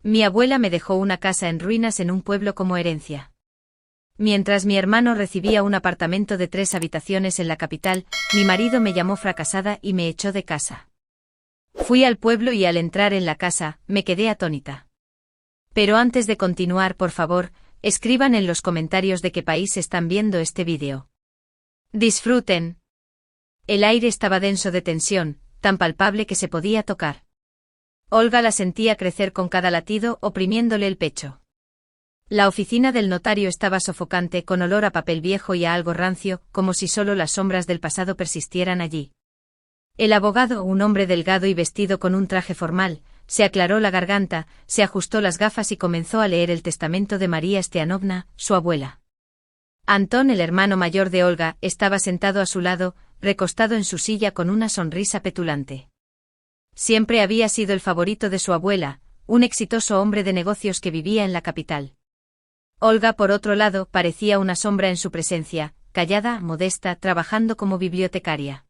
Mi abuela me dejó una casa en ruinas en un pueblo como herencia. Mientras mi hermano recibía un apartamento de 3 habitaciones en la capital, mi marido me llamó fracasada y me echó de casa. Fui al pueblo y al entrar en la casa, me quedé atónita. Pero antes de continuar, por favor, escriban en los comentarios de qué país están viendo este vídeo. Disfruten. El aire estaba denso de tensión, tan palpable que se podía tocar. Olga la sentía crecer con cada latido, oprimiéndole el pecho. La oficina del notario estaba sofocante, con olor a papel viejo y a algo rancio, como si solo las sombras del pasado persistieran allí. El abogado, un hombre delgado y vestido con un traje formal, se aclaró la garganta, se ajustó las gafas y comenzó a leer el testamento de María Stianovna, su abuela. Antón, el hermano mayor de Olga, estaba sentado a su lado, recostado en su silla con una sonrisa petulante. Siempre había sido el favorito de su abuela, un exitoso hombre de negocios que vivía en la capital. Olga, por otro lado, parecía una sombra en su presencia, callada, modesta, trabajando como bibliotecaria.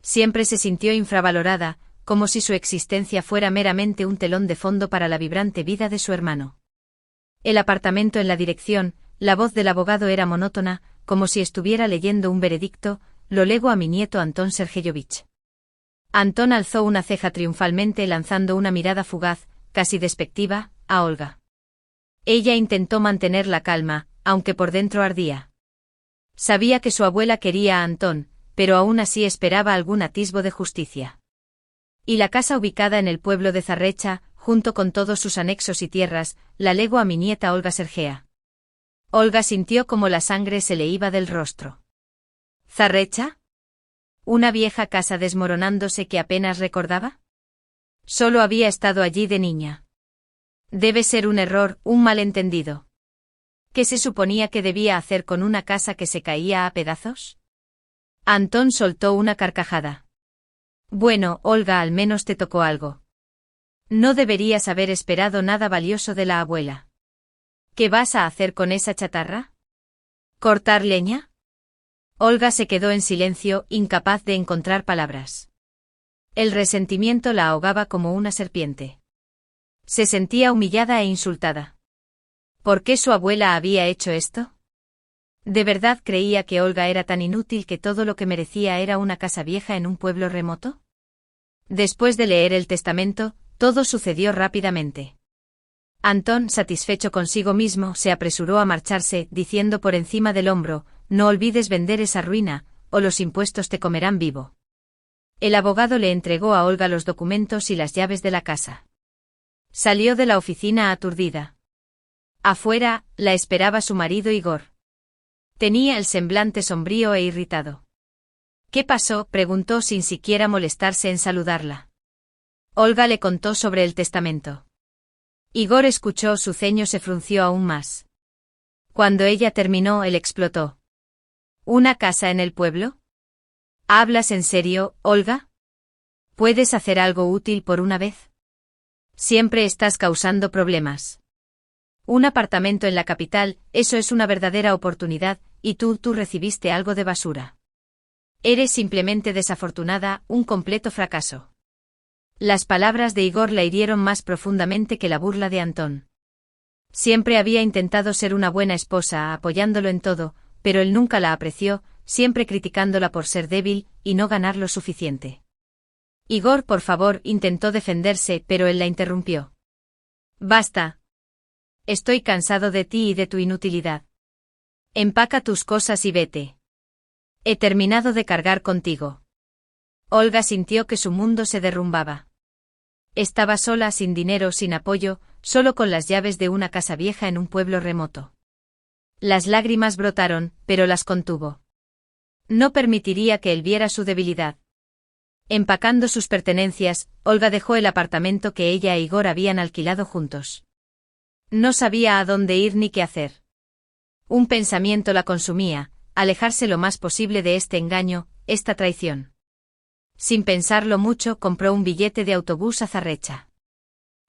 Siempre se sintió infravalorada, como si su existencia fuera meramente un telón de fondo para la vibrante vida de su hermano. El apartamento en la dirección, la voz del abogado era monótona, como si estuviera leyendo un veredicto, lo lego a mi nieto Antón Sergeyovich. Antón alzó una ceja triunfalmente lanzando una mirada fugaz, casi despectiva, a Olga. Ella intentó mantener la calma, aunque por dentro ardía. Sabía que su abuela quería a Antón, pero aún así esperaba algún atisbo de justicia. Y la casa ubicada en el pueblo de Zarrecha, junto con todos sus anexos y tierras, la lego a mi nieta Olga Sergeya. Olga sintió como la sangre se le iba del rostro. ¿Zarrecha? ¿Una vieja casa desmoronándose que apenas recordaba? Solo había estado allí de niña. Debe ser un error, un malentendido. ¿Qué se suponía que debía hacer con una casa que se caía a pedazos? Antón soltó una carcajada. Bueno, Olga, al menos te tocó algo. No deberías haber esperado nada valioso de la abuela. ¿Qué vas a hacer con esa chatarra? ¿Cortar leña? Olga se quedó en silencio, incapaz de encontrar palabras. El resentimiento la ahogaba como una serpiente. Se sentía humillada e insultada. ¿Por qué su abuela había hecho esto? ¿De verdad creía que Olga era tan inútil que todo lo que merecía era una casa vieja en un pueblo remoto? Después de leer el testamento, todo sucedió rápidamente. Antón, satisfecho consigo mismo, se apresuró a marcharse, diciendo por encima del hombro: no olvides vender esa ruina, o los impuestos te comerán vivo. El abogado le entregó a Olga los documentos y las llaves de la casa. Salió de la oficina aturdida. Afuera, la esperaba su marido Igor. Tenía el semblante sombrío e irritado. ¿Qué pasó?, preguntó sin siquiera molestarse en saludarla. Olga le contó sobre el testamento. Igor escuchó, su ceño se frunció aún más. Cuando ella terminó, él explotó. ¿Una casa en el pueblo? ¿Hablas en serio, Olga? ¿Puedes hacer algo útil por una vez? Siempre estás causando problemas. Un apartamento en la capital, eso es una verdadera oportunidad, y tú recibiste algo de basura. Eres simplemente desafortunada, un completo fracaso. Las palabras de Igor la hirieron más profundamente que la burla de Antón. Siempre había intentado ser una buena esposa, apoyándolo en todo, pero él nunca la apreció, siempre criticándola por ser débil y no ganar lo suficiente. Igor, por favor, intentó defenderse, pero él la interrumpió. Basta. Estoy cansado de ti y de tu inutilidad. Empaca tus cosas y vete. He terminado de cargar contigo. Olga sintió que su mundo se derrumbaba. Estaba sola, sin dinero, sin apoyo, solo con las llaves de una casa vieja en un pueblo remoto. Las lágrimas brotaron, pero las contuvo. No permitiría que él viera su debilidad. Empacando sus pertenencias, Olga dejó el apartamento que ella e Igor habían alquilado juntos. No sabía a dónde ir ni qué hacer. Un pensamiento la consumía: alejarse lo más posible de este engaño, esta traición. Sin pensarlo mucho, compró un billete de autobús a Zarrecha.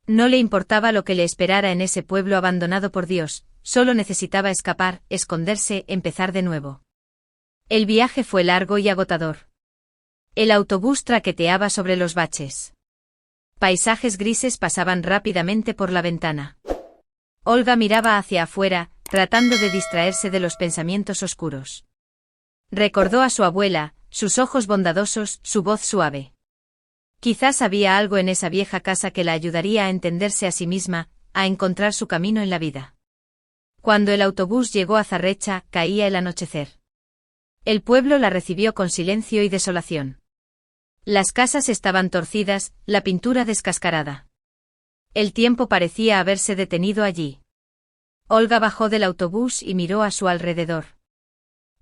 No le importaba lo que le esperara en ese pueblo abandonado por Dios, solo necesitaba escapar, esconderse, empezar de nuevo. El viaje fue largo y agotador. El autobús traqueteaba sobre los baches. Paisajes grises pasaban rápidamente por la ventana. Olga miraba hacia afuera, tratando de distraerse de los pensamientos oscuros. Recordó a su abuela, sus ojos bondadosos, su voz suave. Quizás había algo en esa vieja casa que la ayudaría a entenderse a sí misma, a encontrar su camino en la vida. Cuando el autobús llegó a Zarrecha, caía el anochecer. El pueblo la recibió con silencio y desolación. Las casas estaban torcidas, la pintura descascarada. El tiempo parecía haberse detenido allí. Olga bajó del autobús y miró a su alrededor.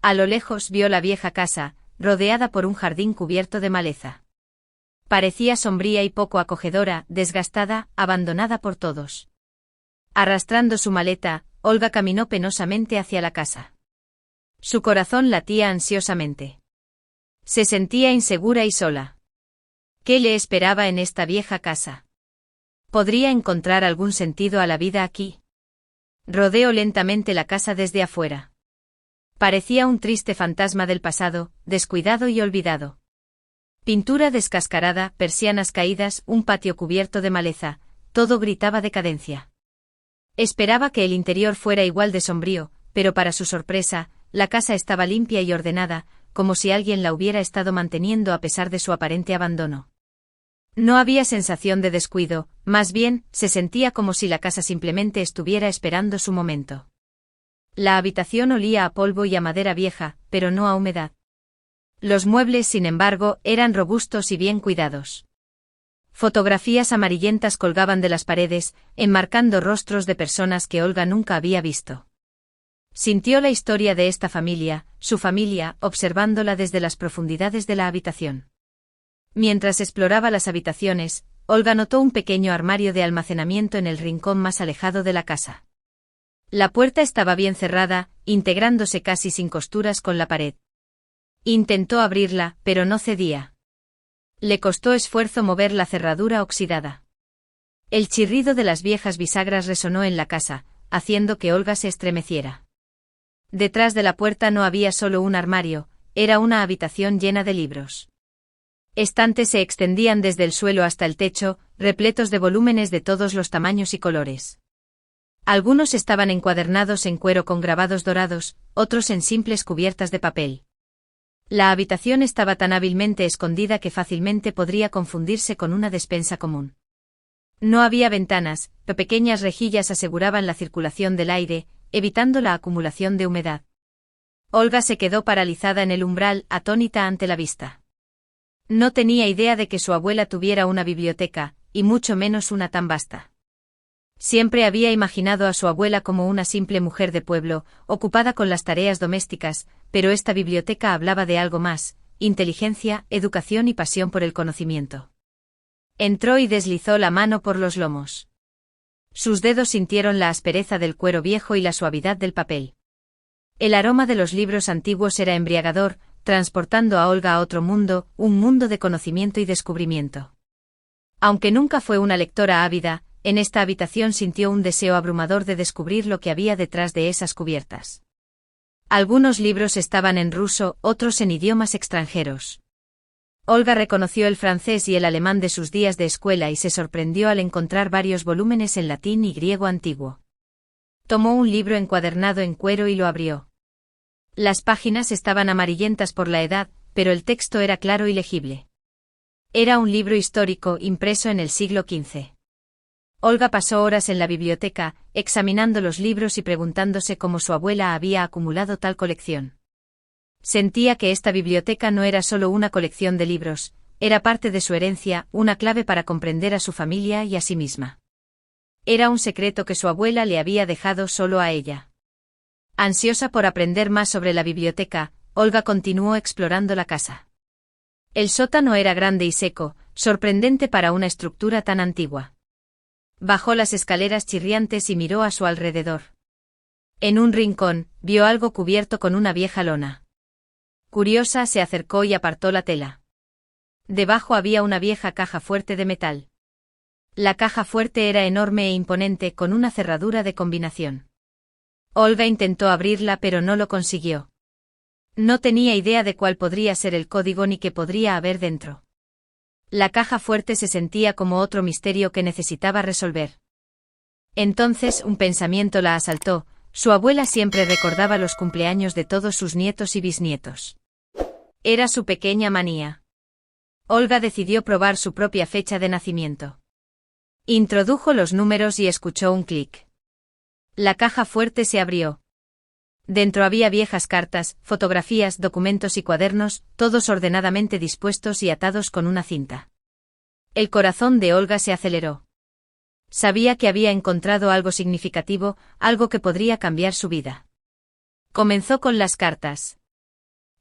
A lo lejos vio la vieja casa, rodeada por un jardín cubierto de maleza. Parecía sombría y poco acogedora, desgastada, abandonada por todos. Arrastrando su maleta, Olga caminó penosamente hacia la casa. Su corazón latía ansiosamente. Se sentía insegura y sola. ¿Qué le esperaba en esta vieja casa? ¿Podría encontrar algún sentido a la vida aquí? Rodeó lentamente la casa desde afuera. Parecía un triste fantasma del pasado, descuidado y olvidado. Pintura descascarada, persianas caídas, un patio cubierto de maleza, todo gritaba decadencia. Esperaba que el interior fuera igual de sombrío, pero para su sorpresa, la casa estaba limpia y ordenada, como si alguien la hubiera estado manteniendo a pesar de su aparente abandono. No había sensación de descuido, más bien, se sentía como si la casa simplemente estuviera esperando su momento. La habitación olía a polvo y a madera vieja, pero no a humedad. Los muebles, sin embargo, eran robustos y bien cuidados. Fotografías amarillentas colgaban de las paredes, enmarcando rostros de personas que Olga nunca había visto. Sintió la historia de esta familia, su familia, observándola desde las profundidades de la habitación. Mientras exploraba las habitaciones, Olga notó un pequeño armario de almacenamiento en el rincón más alejado de la casa. La puerta estaba bien cerrada, integrándose casi sin costuras con la pared. Intentó abrirla, pero no cedía. Le costó esfuerzo mover la cerradura oxidada. El chirrido de las viejas bisagras resonó en la casa, haciendo que Olga se estremeciera. Detrás de la puerta no había solo un armario, era una habitación llena de libros. Estantes se extendían desde el suelo hasta el techo, repletos de volúmenes de todos los tamaños y colores. Algunos estaban encuadernados en cuero con grabados dorados, otros en simples cubiertas de papel. La habitación estaba tan hábilmente escondida que fácilmente podría confundirse con una despensa común. No había ventanas, pero pequeñas rejillas aseguraban la circulación del aire, evitando la acumulación de humedad. Olga se quedó paralizada en el umbral, atónita ante la vista. No tenía idea de que su abuela tuviera una biblioteca, y mucho menos una tan vasta. Siempre había imaginado a su abuela como una simple mujer de pueblo, ocupada con las tareas domésticas, pero esta biblioteca hablaba de algo más: inteligencia, educación y pasión por el conocimiento. Entró y deslizó la mano por los lomos. Sus dedos sintieron la aspereza del cuero viejo y la suavidad del papel. El aroma de los libros antiguos era embriagador, transportando a Olga a otro mundo, un mundo de conocimiento y descubrimiento. Aunque nunca fue una lectora ávida, en esta habitación sintió un deseo abrumador de descubrir lo que había detrás de esas cubiertas. Algunos libros estaban en ruso, otros en idiomas extranjeros. Olga reconoció el francés y el alemán de sus días de escuela y se sorprendió al encontrar varios volúmenes en latín y griego antiguo. Tomó un libro encuadernado en cuero y lo abrió. Las páginas estaban amarillentas por la edad, pero el texto era claro y legible. Era un libro histórico impreso en el siglo XV. Olga pasó horas en la biblioteca, examinando los libros y preguntándose cómo su abuela había acumulado tal colección. Sentía que esta biblioteca no era solo una colección de libros, era parte de su herencia, una clave para comprender a su familia y a sí misma. Era un secreto que su abuela le había dejado solo a ella. Ansiosa por aprender más sobre la biblioteca, Olga continuó explorando la casa. El sótano era grande y seco, sorprendente para una estructura tan antigua. Bajó las escaleras chirriantes y miró a su alrededor. En un rincón, vio algo cubierto con una vieja lona. Curiosa, se acercó y apartó la tela. Debajo había una vieja caja fuerte de metal. La caja fuerte era enorme e imponente, con una cerradura de combinación. Olga intentó abrirla pero no lo consiguió. No tenía idea de cuál podría ser el código ni qué podría haber dentro. La caja fuerte se sentía como otro misterio que necesitaba resolver. Entonces un pensamiento la asaltó: su abuela siempre recordaba los cumpleaños de todos sus nietos y bisnietos. Era su pequeña manía. Olga decidió probar su propia fecha de nacimiento. Introdujo los números y escuchó un clic. La caja fuerte se abrió. Dentro había viejas cartas, fotografías, documentos y cuadernos, todos ordenadamente dispuestos y atados con una cinta. El corazón de Olga se aceleró. Sabía que había encontrado algo significativo, algo que podría cambiar su vida. Comenzó con las cartas.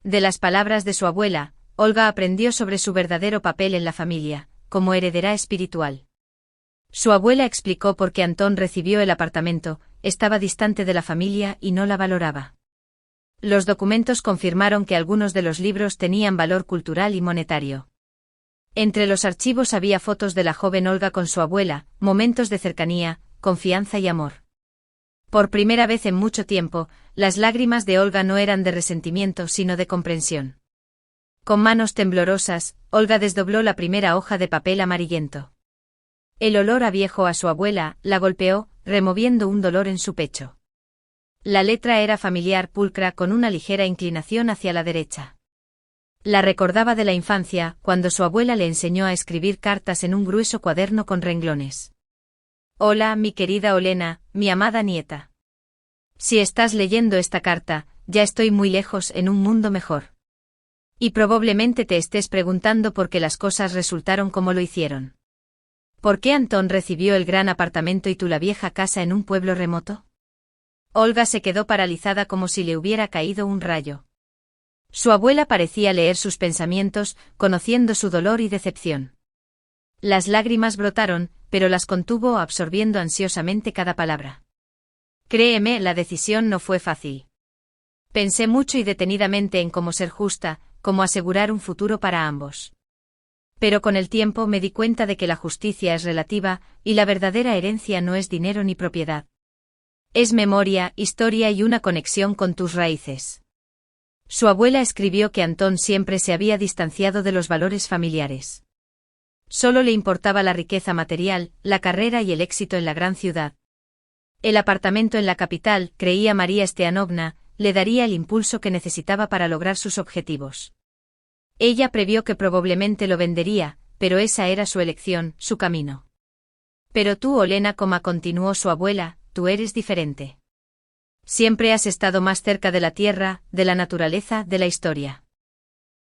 De las palabras de su abuela, Olga aprendió sobre su verdadero papel en la familia, como heredera espiritual. Su abuela explicó por qué Antón recibió el apartamento: estaba distante de la familia y no la valoraba. Los documentos confirmaron que algunos de los libros tenían valor cultural y monetario. Entre los archivos había fotos de la joven Olga con su abuela, momentos de cercanía, confianza y amor. Por primera vez en mucho tiempo, las lágrimas de Olga no eran de resentimiento sino de comprensión. Con manos temblorosas, Olga desdobló la primera hoja de papel amarillento. El olor a viejo a su abuela la golpeó, removiendo un dolor en su pecho. La letra era familiar, pulcra, con una ligera inclinación hacia la derecha. La recordaba de la infancia, cuando su abuela le enseñó a escribir cartas en un grueso cuaderno con renglones. Hola, mi querida Olena, mi amada nieta. Si estás leyendo esta carta, ya estoy muy lejos en un mundo mejor. Y probablemente te estés preguntando por qué las cosas resultaron como lo hicieron. ¿Por qué Antón recibió el gran apartamento y tú la vieja casa en un pueblo remoto? Olga se quedó paralizada como si le hubiera caído un rayo. Su abuela parecía leer sus pensamientos, conociendo su dolor y decepción. Las lágrimas brotaron, pero las contuvo absorbiendo ansiosamente cada palabra. Créeme, la decisión no fue fácil. Pensé mucho y detenidamente en cómo ser justa, cómo asegurar un futuro para ambos. Pero con el tiempo me di cuenta de que la justicia es relativa, y la verdadera herencia no es dinero ni propiedad. Es memoria, historia y una conexión con tus raíces. Su abuela escribió que Antón siempre se había distanciado de los valores familiares. Solo le importaba la riqueza material, la carrera y el éxito en la gran ciudad. El apartamento en la capital, creía María Steanovna, le daría el impulso que necesitaba para lograr sus objetivos. Ella previó que probablemente lo vendería, pero esa era su elección, su camino. Pero tú, Olena, continuó su abuela, tú eres diferente. Siempre has estado más cerca de la tierra, de la naturaleza, de la historia.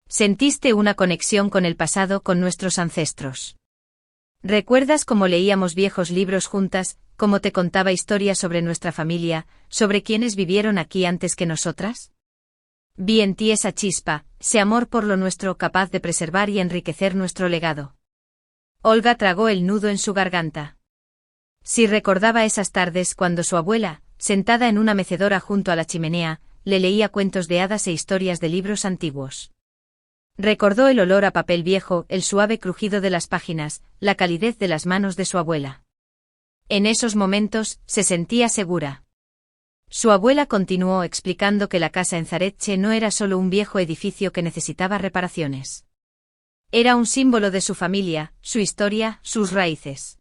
Sentiste una conexión con el pasado, con nuestros ancestros. ¿Recuerdas cómo leíamos viejos libros juntas, cómo te contaba historias sobre nuestra familia, sobre quienes vivieron aquí antes que nosotras? Vi en ti esa chispa, ese amor por lo nuestro capaz de preservar y enriquecer nuestro legado. Olga tragó el nudo en su garganta. Si recordaba esas tardes cuando su abuela, sentada en una mecedora junto a la chimenea, le leía cuentos de hadas e historias de libros antiguos. Recordó el olor a papel viejo, el suave crujido de las páginas, la calidez de las manos de su abuela. En esos momentos, se sentía segura. Su abuela continuó explicando que la casa en Zaretche no era solo un viejo edificio que necesitaba reparaciones. Era un símbolo de su familia, su historia, sus raíces.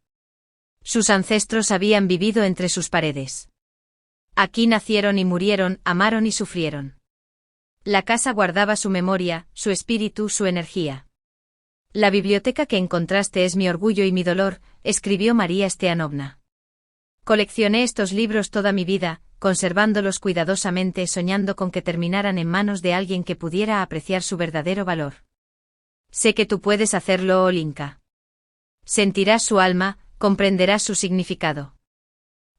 Sus ancestros habían vivido entre sus paredes. Aquí nacieron y murieron, amaron y sufrieron. La casa guardaba su memoria, su espíritu, su energía. La biblioteca que encontraste es mi orgullo y mi dolor, escribió María Steanovna. Coleccioné estos libros toda mi vida, conservándolos cuidadosamente, soñando con que terminaran en manos de alguien que pudiera apreciar su verdadero valor. Sé que tú puedes hacerlo, Olinka. Sentirás su alma, comprenderás su significado.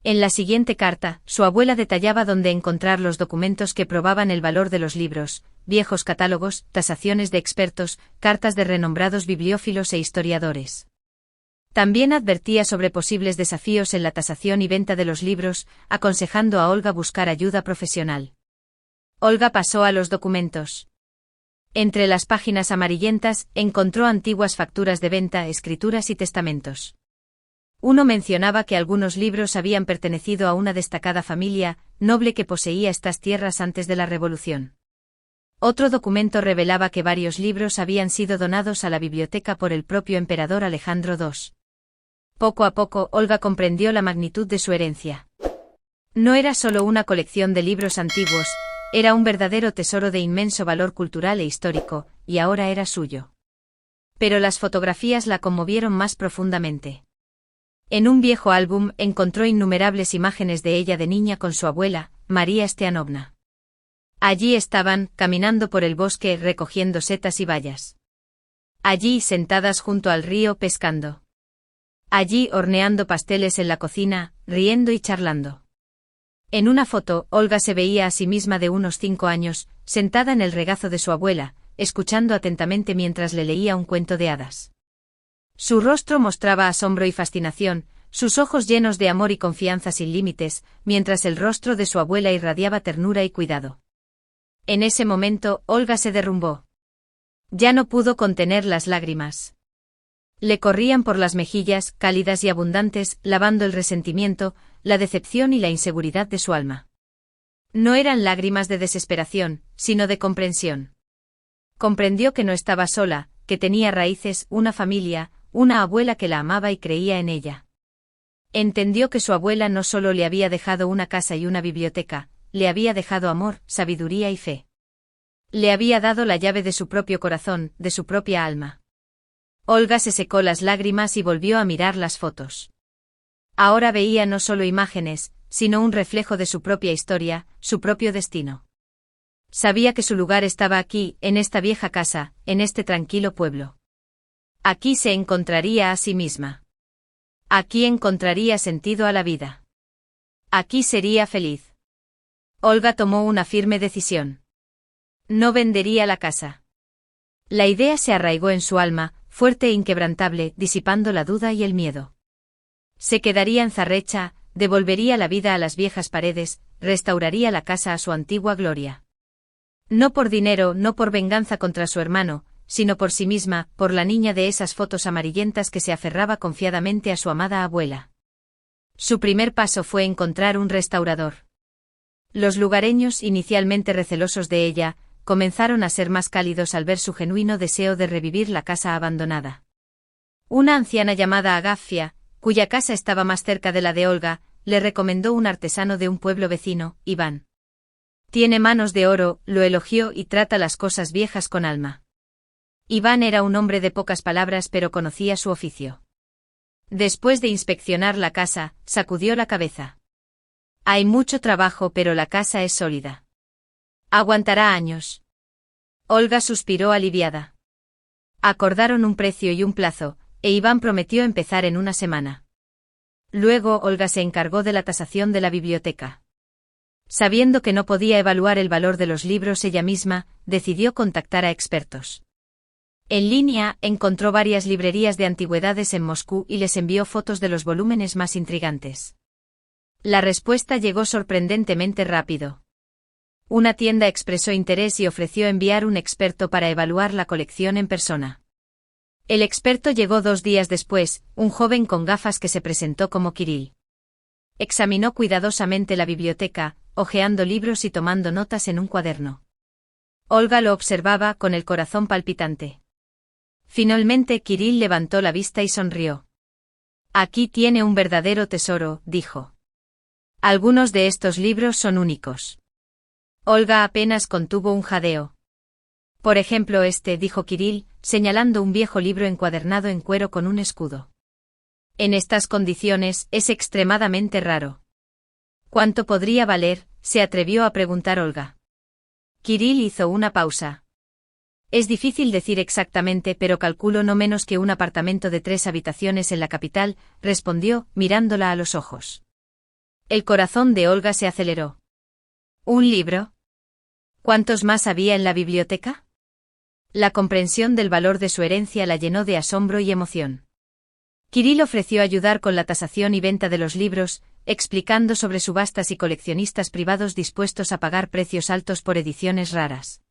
En la siguiente carta, su abuela detallaba dónde encontrar los documentos que probaban el valor de los libros, viejos catálogos, tasaciones de expertos, cartas de renombrados bibliófilos e historiadores. También advertía sobre posibles desafíos en la tasación y venta de los libros, aconsejando a Olga buscar ayuda profesional. Olga pasó a los documentos. Entre las páginas amarillentas, encontró antiguas facturas de venta, escrituras y testamentos. Uno mencionaba que algunos libros habían pertenecido a una destacada familia noble que poseía estas tierras antes de la Revolución. Otro documento revelaba que varios libros habían sido donados a la biblioteca por el propio emperador Alejandro II. Poco a poco, Olga comprendió la magnitud de su herencia. No era solo una colección de libros antiguos, era un verdadero tesoro de inmenso valor cultural e histórico, y ahora era suyo. Pero las fotografías la conmovieron más profundamente. En un viejo álbum encontró innumerables imágenes de ella de niña con su abuela, María Steanovna. Allí estaban, caminando por el bosque recogiendo setas y bayas. Allí sentadas junto al río pescando. Allí horneando pasteles en la cocina, riendo y charlando. En una foto, Olga se veía a sí misma de unos 5 años, sentada en el regazo de su abuela, escuchando atentamente mientras le leía un cuento de hadas. Su rostro mostraba asombro y fascinación, sus ojos llenos de amor y confianza sin límites, mientras el rostro de su abuela irradiaba ternura y cuidado. En ese momento, Olga se derrumbó. Ya no pudo contener las lágrimas. Le corrían por las mejillas, cálidas y abundantes, lavando el resentimiento, la decepción y la inseguridad de su alma. No eran lágrimas de desesperación, sino de comprensión. Comprendió que no estaba sola, que tenía raíces, una familia, una abuela que la amaba y creía en ella. Entendió que su abuela no solo le había dejado una casa y una biblioteca, le había dejado amor, sabiduría y fe. Le había dado la llave de su propio corazón, de su propia alma. Olga se secó las lágrimas y volvió a mirar las fotos. Ahora veía no solo imágenes, sino un reflejo de su propia historia, su propio destino. Sabía que su lugar estaba aquí, en esta vieja casa, en este tranquilo pueblo. Aquí se encontraría a sí misma. Aquí encontraría sentido a la vida. Aquí sería feliz. Olga tomó una firme decisión. No vendería la casa. La idea se arraigó en su alma, fuerte e inquebrantable, disipando la duda y el miedo. Se quedaría en Zarrecha, devolvería la vida a las viejas paredes, restauraría la casa a su antigua gloria. No por dinero, no por venganza contra su hermano, sino por sí misma, por la niña de esas fotos amarillentas que se aferraba confiadamente a su amada abuela. Su primer paso fue encontrar un restaurador. Los lugareños, inicialmente recelosos de ella, comenzaron a ser más cálidos al ver su genuino deseo de revivir la casa abandonada. Una anciana llamada Agafia, cuya casa estaba más cerca de la de Olga, le recomendó un artesano de un pueblo vecino, Iván. Tiene manos de oro, lo elogió y trata las cosas viejas con alma. Iván era un hombre de pocas palabras pero conocía su oficio. Después de inspeccionar la casa, sacudió la cabeza. Hay mucho trabajo pero la casa es sólida. Aguantará años. Olga suspiró aliviada. Acordaron un precio y un plazo, e Iván prometió empezar en una semana. Luego Olga se encargó de la tasación de la biblioteca. Sabiendo que no podía evaluar el valor de los libros ella misma, decidió contactar a expertos. En línea, encontró varias librerías de antigüedades en Moscú y les envió fotos de los volúmenes más intrigantes. La respuesta llegó sorprendentemente rápido. Una tienda expresó interés y ofreció enviar un experto para evaluar la colección en persona. El experto llegó 2 días después, un joven con gafas que se presentó como Kirill. Examinó cuidadosamente la biblioteca, hojeando libros y tomando notas en un cuaderno. Olga lo observaba con el corazón palpitante. Finalmente Kirill levantó la vista y sonrió. Aquí tiene un verdadero tesoro, dijo. Algunos de estos libros son únicos. Olga apenas contuvo un jadeo. Por ejemplo dijo Kirill, señalando un viejo libro encuadernado en cuero con un escudo. En estas condiciones, es extremadamente raro. ¿Cuánto podría valer?, se atrevió a preguntar Olga. Kirill hizo una pausa. Es difícil decir exactamente pero calculo no menos que un apartamento de 3 habitaciones en la capital, respondió, mirándola a los ojos. El corazón de Olga se aceleró. ¿Un libro? ¿Cuántos más había en la biblioteca? La comprensión del valor de su herencia la llenó de asombro y emoción. Kirill ofreció ayudar con la tasación y venta de los libros, explicando sobre subastas y coleccionistas privados dispuestos a pagar precios altos por ediciones raras.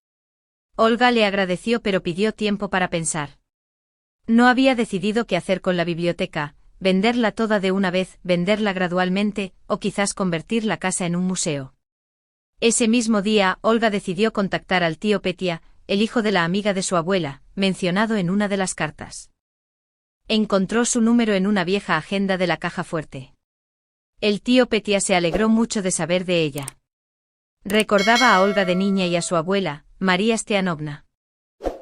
Olga le agradeció pero pidió tiempo para pensar. No había decidido qué hacer con la biblioteca, venderla toda de una vez, venderla gradualmente, o quizás convertir la casa en un museo. Ese mismo día, Olga decidió contactar al tío Petya, el hijo de la amiga de su abuela, mencionado en una de las cartas. Encontró su número en una vieja agenda de la caja fuerte. El tío Petya se alegró mucho de saber de ella. Recordaba a Olga de niña y a su abuela, María Steanovna.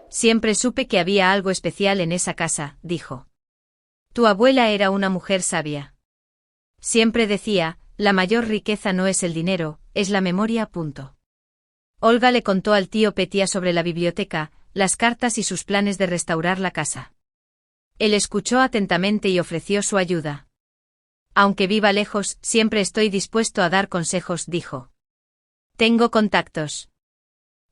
Siempre supe que había algo especial en esa casa, dijo. Tu abuela era una mujer sabia. Siempre decía, la mayor riqueza no es el dinero, es la memoria. Olga le contó al tío Petya sobre la biblioteca, las cartas y sus planes de restaurar la casa. Él escuchó atentamente y ofreció su ayuda. Aunque viva lejos, siempre estoy dispuesto a dar consejos, dijo. Tengo contactos.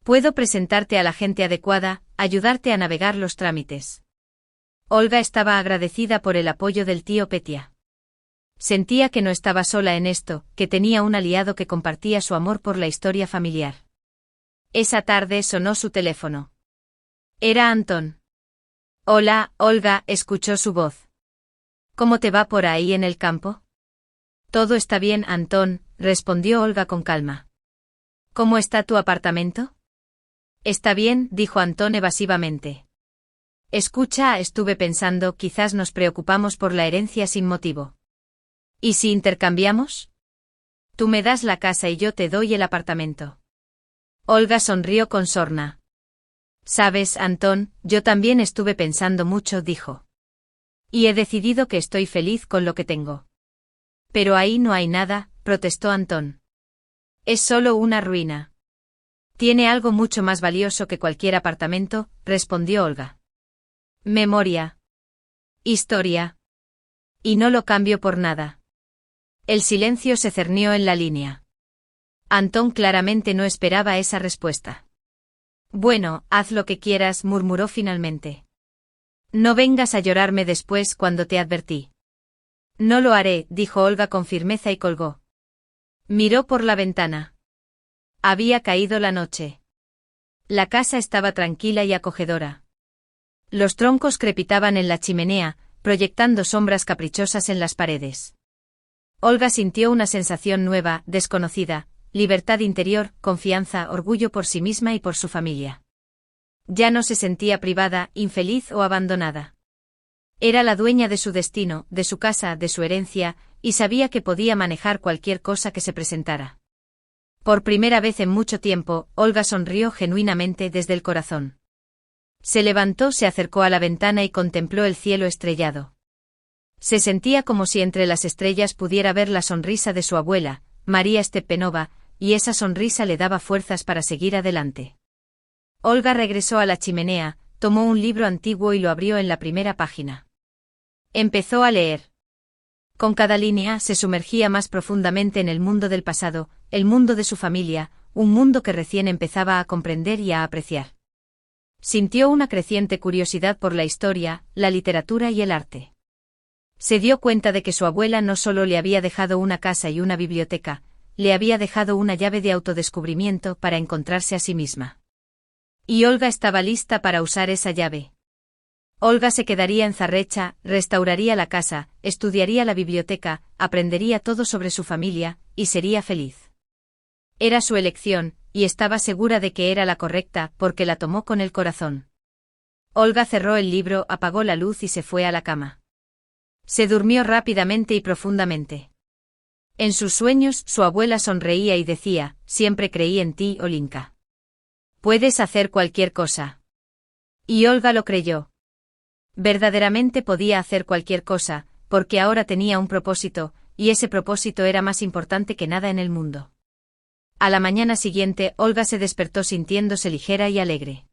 Puedo presentarte a la gente adecuada, ayudarte a navegar los trámites. Olga estaba agradecida por el apoyo del tío Petya. Sentía que no estaba sola en esto, que tenía un aliado que compartía su amor por la historia familiar. Esa tarde sonó su teléfono. Era Antón. Hola, Olga, escuchó su voz. ¿Cómo te va por ahí en el campo? Todo está bien, Antón, respondió Olga con calma. ¿Cómo está tu apartamento? Está bien, dijo Antón evasivamente. Escucha, estuve pensando, quizás nos preocupamos por la herencia sin motivo. ¿Y si intercambiamos? Tú me das la casa y yo te doy el apartamento. Olga sonrió con sorna. Sabes, Antón, yo también estuve pensando mucho, dijo. Y he decidido que estoy feliz con lo que tengo. Pero ahí no hay nada, protestó Antón. Es solo una ruina. Tiene algo mucho más valioso que cualquier apartamento, respondió Olga. Memoria. Historia. Y no lo cambio por nada. El silencio se cernió en la línea. Antón claramente no esperaba esa respuesta. Bueno, haz lo que quieras, murmuró finalmente. No vengas a llorarme después cuando te advertí. No lo haré, dijo Olga con firmeza y colgó. Miró por la ventana. Había caído la noche. La casa estaba tranquila y acogedora. Los troncos crepitaban en la chimenea, proyectando sombras caprichosas en las paredes. Olga sintió una sensación nueva, desconocida, libertad interior, confianza, orgullo por sí misma y por su familia. Ya no se sentía privada, infeliz o abandonada. Era la dueña de su destino, de su casa, de su herencia, y sabía que podía manejar cualquier cosa que se presentara. Por primera vez en mucho tiempo, Olga sonrió genuinamente desde el corazón. Se levantó, se acercó a la ventana y contempló el cielo estrellado. Se sentía como si entre las estrellas pudiera ver la sonrisa de su abuela, María Stepanova, y esa sonrisa le daba fuerzas para seguir adelante. Olga regresó a la chimenea, tomó un libro antiguo y lo abrió en la primera página. Empezó a leer. Con cada línea se sumergía más profundamente en el mundo del pasado, el mundo de su familia, un mundo que recién empezaba a comprender y a apreciar. Sintió una creciente curiosidad por la historia, la literatura y el arte. Se dio cuenta de que su abuela no solo le había dejado una casa y una biblioteca, le había dejado una llave de autodescubrimiento para encontrarse a sí misma. Y Olga estaba lista para usar esa llave. Olga se quedaría en Zarrecha, restauraría la casa, estudiaría la biblioteca, aprendería todo sobre su familia, y sería feliz. Era su elección, y estaba segura de que era la correcta, porque la tomó con el corazón. Olga cerró el libro, apagó la luz y se fue a la cama. Se durmió rápidamente y profundamente. En sus sueños, su abuela sonreía y decía, siempre creí en ti, Olinka. Puedes hacer cualquier cosa. Y Olga lo creyó. Verdaderamente podía hacer cualquier cosa, porque ahora tenía un propósito, y ese propósito era más importante que nada en el mundo. A la mañana siguiente, Olga se despertó sintiéndose ligera y alegre.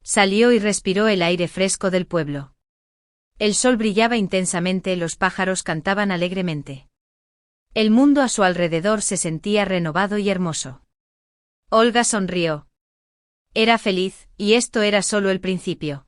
Salió y respiró el aire fresco del pueblo. El sol brillaba intensamente, los pájaros cantaban alegremente. El mundo a su alrededor se sentía renovado y hermoso. Olga sonrió. Era feliz, y esto era solo el principio.